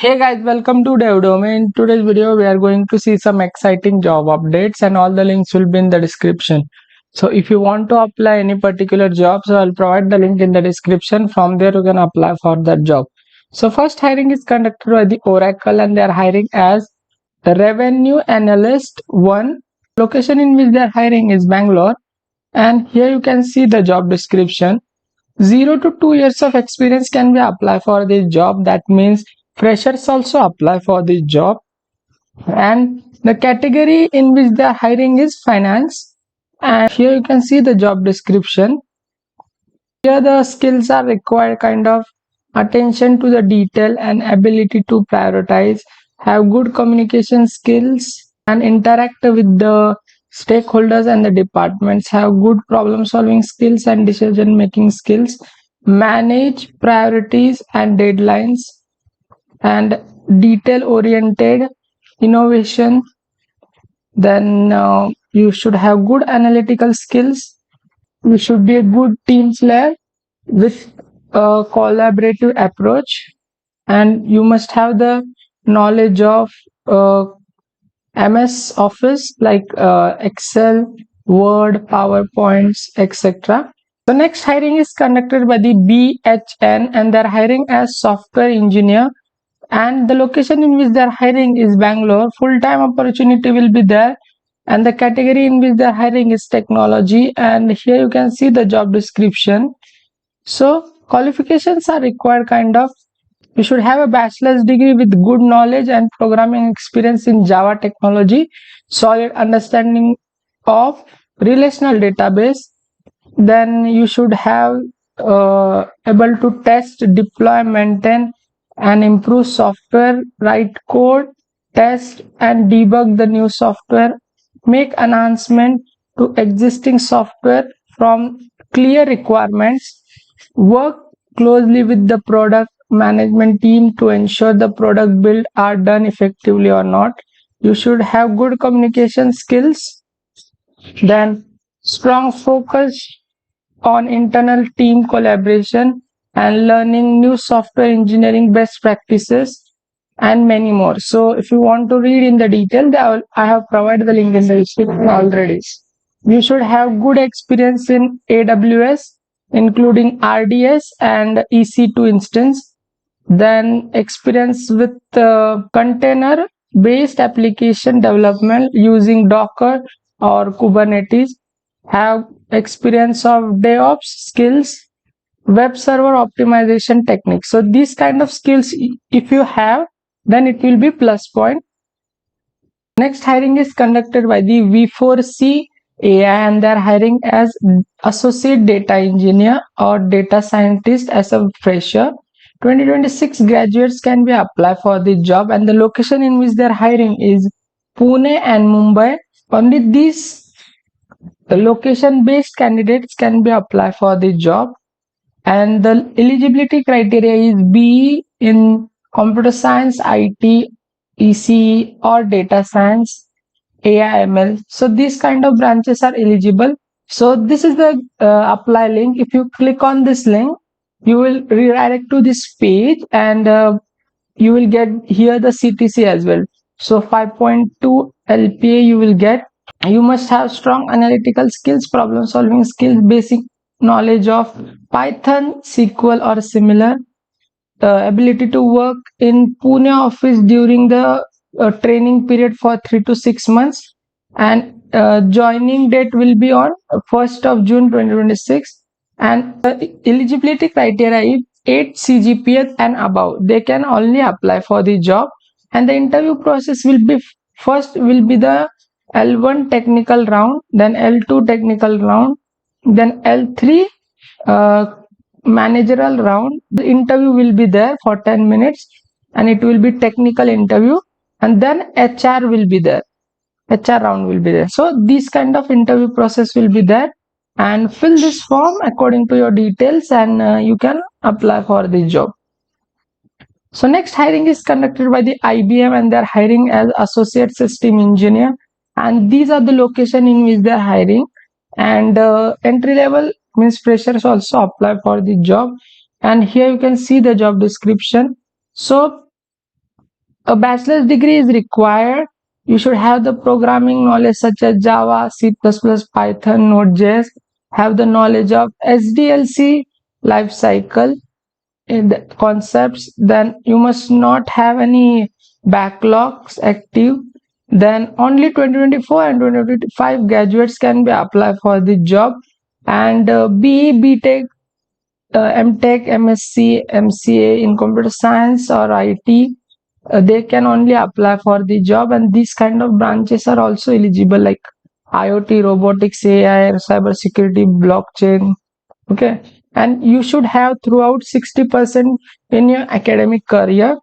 Hey guys, welcome to DevDome. In today's video, we are going to see some exciting job updates, and all the links will be in the description. So if you want to apply any particular job, so I'll provide the link in the description. From there, you can apply for that job. So first hiring is conducted by the Oracle, and they are hiring as the Revenue Analyst 1. Location in which they are hiring is Bangalore, and here you can see the job description. 0 to 2 years of experience can be applied for this job. That means freshers also apply for this job. And the category in which they are hiring is finance. And here you can see the job description. Here the skills are required, kind of attention to the detail and ability to prioritize, have good communication skills and interact with the stakeholders and the departments, have good problem solving skills and decision making skills, manage priorities and deadlines, and detail oriented innovation. Then you should have good analytical skills. You should be a good team player with a collaborative approach, and you must have the knowledge of MS Office like Excel, Word, PowerPoints, etc. The next hiring is conducted by the BHN, and they're hiring as software engineer, and the location in which they're hiring is Bangalore. Full-time opportunity will be there, and the category in which they're hiring is technology. And here you can see the job description. So qualifications are required, kind of you should have a bachelor's degree with good knowledge and programming experience in Java technology, solid understanding of relational database. Then you should have able to test, deploy, maintain and improve software, write code, test and debug the new software, make enhancement to existing software from clear requirements, work closely with the product management team to ensure the product build are done effectively or not. You should have good communication skills, then strong focus on internal team collaboration and learning new software engineering best practices, and many more. So if you want to read in the detail, I have provided the link in the description already. You should have good experience in AWS, including RDS and EC2 instance. Then experience with container based application development using Docker or Kubernetes. Have experience of DevOps skills, web server optimization techniques. So these kind of skills, if you have, then it will be plus point. Next hiring is conducted by the V4C AI, and they're hiring as associate data engineer or data scientist as a fresher. 2026 graduates can be applied for the job, and the location in which they're hiring is Pune and Mumbai. Only these location based candidates can be applied for the job, and the eligibility criteria is BE in computer science, IT, ECE or data science, AIML. So these kind of branches are eligible. So this is the apply link. If you click on this link, you will redirect to this page, and you will get here the CTC as well. So 5.2 LPA you will get. You must have strong analytical skills, problem solving skills, basic knowledge of Python, SQL or similar, ability to work in Pune office during the training period for 3 to 6 months, and joining date will be on 1st of June 2026. And eligibility criteria is 8 CGPA and above. They can only apply for the job, and the interview process will be first will be the L1 technical round, then L2 technical round, then L3 managerial round. The interview will be there for 10 minutes, and it will be technical interview, and then HR will be there. HR round will be there. So this kind of interview process will be there, and fill this form according to your details, and you can apply for the job. So next hiring is conducted by the IBM, and they're hiring as associate system engineer, and these are the location in which they're hiring. And entry level means freshers also apply for the job, and here you can see the job description. So A bachelor's degree is required. You should have the programming knowledge such as Java, C++, Python, Node.js, have the knowledge of SDLC life cycle in the concepts. Then you must not have any backlogs active. Then only 2024 and 2025 graduates can be applied for the job. And BE, BTech, MTech, MSc, MCA in computer science or IT, they can only apply for the job, and these kind of branches are also eligible, like IoT, robotics, AI, cyber security, blockchain. Okay, and you should have throughout 60% in your academic career.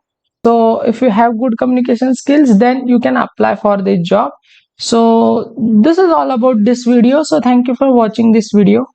So if you have good communication skills, then you can apply for the job. So this is all about this video. So thank you for watching this video.